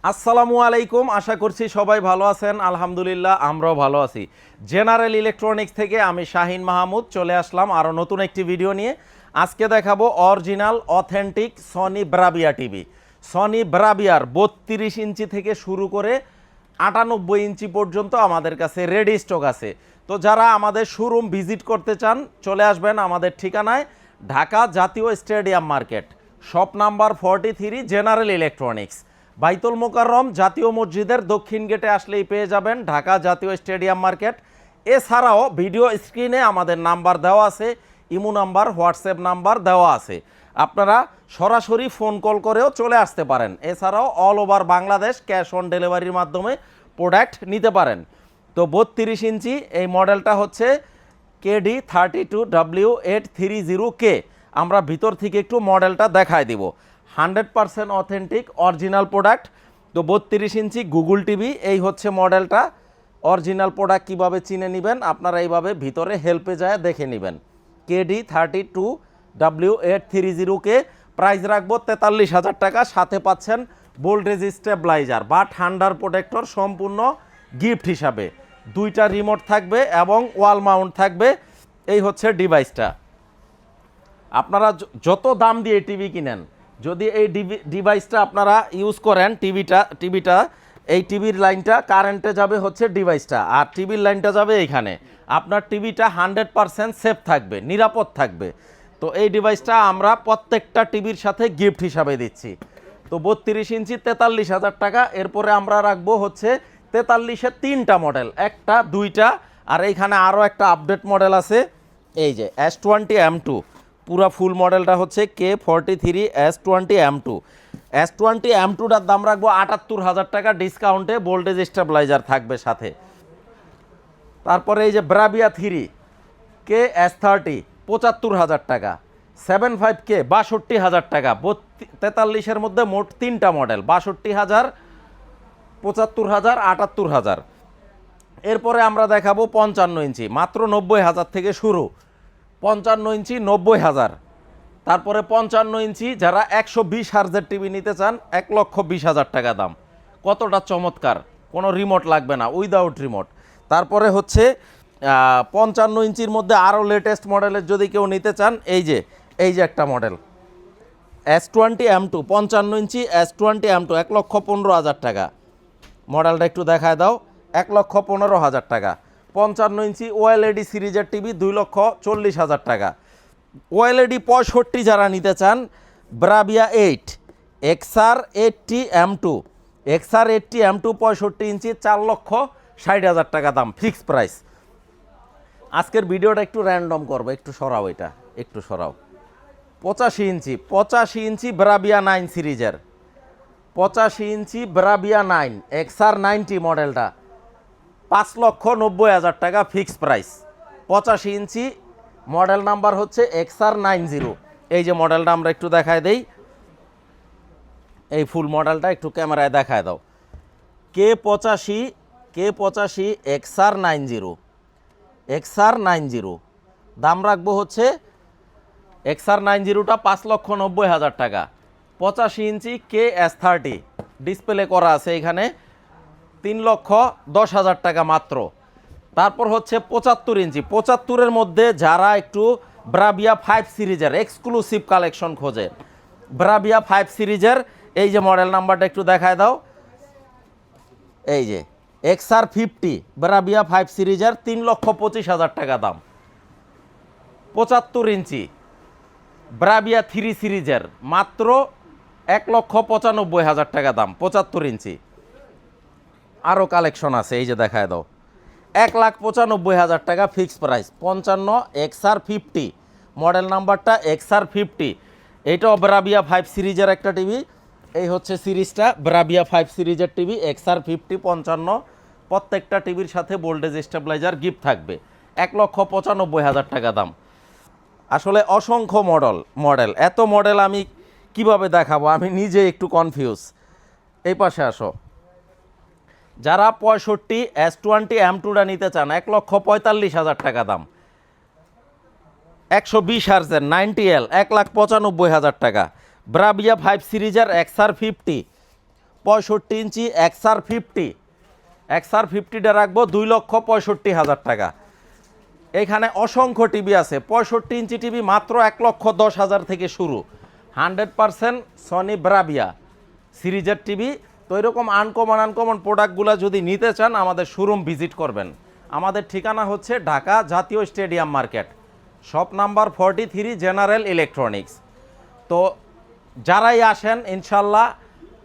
আসসালামু আলাইকুম, আশা করছি সবাই ভালো আছেন। আলহামদুলিল্লাহ আমরাও ভালো আছি। জেনারেল ইলেকট্রনিক্স থেকে আমি শাহিন মাহমুদ চলে আসলাম আরও নতুন একটি ভিডিও নিয়ে। আজকে দেখাবো original authentic Sony Bravia TV. Sony ব্রাভিয়ার 32 ইঞ্চি থেকে শুরু করে 98 ইঞ্চি পর্যন্ত আমাদের কাছে রেডি স্টক আছে। তো যারা আমাদের শোরুম ভিজিট করতে চান চলে আসবেন আমাদের ঠিকানায়, ঢাকা জাতীয় stadium market, shop number 43, general electronics, বাইতুল মোকাররম জাতীয় মসজিদের দক্ষিণ গেটে আসলেই পেয়ে যাবেন ঢাকা জাতীয় স্টেডিয়াম মার্কেট। এছাড়াও ভিডিও স্ক্রিনে আমাদের নাম্বার দেওয়া আছে, ইমো নাম্বার, হোয়াটসঅ্যাপ নাম্বার দেওয়া আছে, আপনারা সরাসরি ফোন কল করেও চলে আসতে পারেন। এছাড়াও all over Bangladesh cash on ডেলিভারির মাধ্যমে প্রোডাক্ট নিতে পারেন। তো 32 ইঞ্চি এই মডেলটা হচ্ছে KD32W830K। আমরা ভিতর থেকে একটু মডেলটা দেখায় দিব। 100% অথেন্টিক অরিজিনাল প্রোডাক্ট। তো 32 ইঞ্চি গুগল টিভি, এই হচ্ছে মডেলটা। অরিজিনাল প্রোডাক্ট কীভাবে চিনে নেবেন আপনারা এইভাবে ভিতরে হেল্পে যায় দেখে নেবেন। KD32W830K, প্রাইস রাখবো 43,000 টাকা। সাথে পাচ্ছেন ভোল্টেজ স্টেবিলাইজার বা ঠান্ডার প্রোটেক্টর সম্পূর্ণ গিফট হিসাবে। 2টা রিমোট থাকবে এবং ওয়াল মাউন্ট থাকবে। এই হচ্ছে ডিভাইসটা। আপনারা যত দাম দিয়ে টিভি কিনেন, যদি এই ডিভাইসটা আপনারা ইউজ করেন, টিভিটা এই টিভির লাইনটা কারেন্টে যাবে হচ্ছে ডিভাইসটা, আর টিভির লাইনটা যাবে এইখানে। আপনার টিভিটা 100% সেফ থাকবে, নিরাপদ থাকবে। তো এই ডিভাইসটা আমরা প্রত্যেকটা টিভির সাথে গিফট হিসাবে দিচ্ছি। তো 32 ইঞ্চি 43,000 টাকা। এরপরে আমরা রাখবো হচ্ছে 43-এর 3টা মডেল, 1টা 2টা, আর এইখানে আরও একটা আপডেট মডেল আছে। এই যে S20M2, পুরা ফুল মডেলটা হচ্ছে K43S20M2। S20M2টার দাম রাখবো 78,000 টাকা ডিসকাউন্টে, ভোল্টেজ স্টেবিলাইজার থাকবে সাথে। তারপরে এই যে ব্রাভিয়া 3 KS30 75,000 টাকা। 75K 62,000 টাকা। 43-এর মধ্যে মোট 3টা মডেল, 62,000, 75,000, 78,000। এরপরে আমরা দেখাবো 55 ইঞ্চি, মাত্র 90,000 থেকে শুরু। 55 ইঞ্চি 90,000। তারপরে 55 ইঞ্চি যারা 120 হার্জের টিভি নিতে চান 1,20,000 টাকা দাম। কতটা চমৎকার, কোনো রিমোট লাগবে না, উইদাউট রিমোট। তারপরে হচ্ছে 55 ইঞ্চির মধ্যে আরও লেটেস্ট মডেলের যদি কেউ নিতে চান, এই যে একটা মডেল S20M2, 55 ইঞ্চি S20M2, 1,15,000 টাকা। মডেলটা একটু দেখায় দাও, 1,15,000 টাকা। 55 ইঞ্চি ওএলইডি সিরিজের টিভি 2,40,000 টাকা। ওএলইডি 65 যারা নিতে চান, ব্রাভিয়া 8 XR80M2, XR80M2 65 ইঞ্চি 4,60,000 টাকা দাম, ফিক্স প্রাইস। আজকের ভিডিওটা একটু র্যান্ডম করবো, একটু সরাও, এটা একটু সরাও। 85 ইঞ্চি ব্রাভিয়া 9 সিরিজের, 85 ইঞ্চি ব্রাভিয়া 9 XR90 মডেলটা, 5,90,000 টাকা ফিক্স প্রাইস। 85 ইঞ্চি, মডেল নাম্বার হচ্ছে XR90। এই যে মডেলটা আমরা একটু দেখায় দেই, এই ফুল মডেলটা একটু ক্যামেরায় দেখায় দাও। K85 XR90, দাম রাখবো হচ্ছে XR90টা 5,90,000 টাকা। 85 ইঞ্চি KS30 ডিসপ্লে করা আছে এখানে, 3,10,000 টাকা মাত্র। তারপর হচ্ছে 75 ইঞ্চি, 75-এর মধ্যে যারা একটু ব্রাভিয়া 5 সিরিজের এক্সক্লুসিভ কালেকশন খোঁজে, ব্রাভিয়া 5 সিরিজের এই যে মডেল নাম্বারটা একটু দেখায় দাও। এই যে XR50 ব্রাভিয়া 5 সিরিজের, 3,25,000 টাকা দাম। 75 ইঞ্চি ব্রাভিয়া 3 সিরিজের মাত্র 1,95,000 টাকা দাম, 75 ইঞ্চি। আরও কালেকশন আছে, এই যে দেখায় দাও, 1,95,000 টাকা ফিক্স প্রাইস। 55 XR50, মডেল নাম্বারটা XR50। এইটাও ব্রাভিয়া 5 সিরিজের একটা টিভি। এই হচ্ছে সিরিজটা, ব্রাভিয়া 5 সিরিজের টিভি XR50 55। প্রত্যেকটা টিভির সাথে ভোল্টেজ স্টেবিলাইজার গিফট থাকবে, 1,95,000 টাকা দাম। আসলে অসংখ্য মডেল, এত মডেল আমি কিভাবে দেখাবো, আমি নিজে একটু কনফিউজ। এই পাশে আসো। যারা 65 S20M2টা নিতে চান, 1,45,000 টাকা দাম। 120 হার্জের 90L, 1,95,000 টাকা। ব্রাভিয়া 5 সিরিজের XR50 65 ইঞ্চি XR50টা রাখবো 2,65,000 টাকা। এখানে অসংখ্য টিভি আছে, 65 ইঞ্চি টিভি মাত্র 1,10,000 থেকে শুরু, 100% সনি ব্রাভিয়া সিরিজের টিভি। তো এরকম আনকমন প্রোডাক্টগুলো যদি নিতে চান আমাদের শোরুম ভিজিট করবেন। আমাদের ঠিকানা হচ্ছে ঢাকা জাতীয় stadium market, shop number 43, general electronics. তো যারাই আসেন ইনশাল্লাহ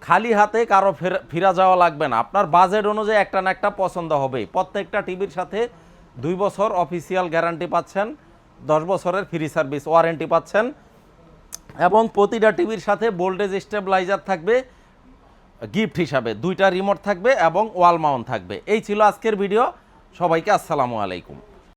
খালি হাতে কারো ফিরা যাওয়া লাগবে না, আপনার বাজেট অনুযায়ী একটা না একটা পছন্দ হবেই। প্রত্যেকটা টিভির সাথে 2 বছর অফিসিয়াল গ্যারান্টি পাচ্ছেন, 10 বছরের ফ্রি সার্ভিস ওয়ারেন্টি পাচ্ছেন, এবং প্রতিটা টিভির সাথে ভোল্টেজ স্টেবিলাইজার থাকবে গিফট হিসাবে, 2টা রিমোট থাকবে এবং ওয়াল মাউন্ট থাকবে। এই ছিল আজকের ভিডিও। সবাইকে আসসালামু আলাইকুম।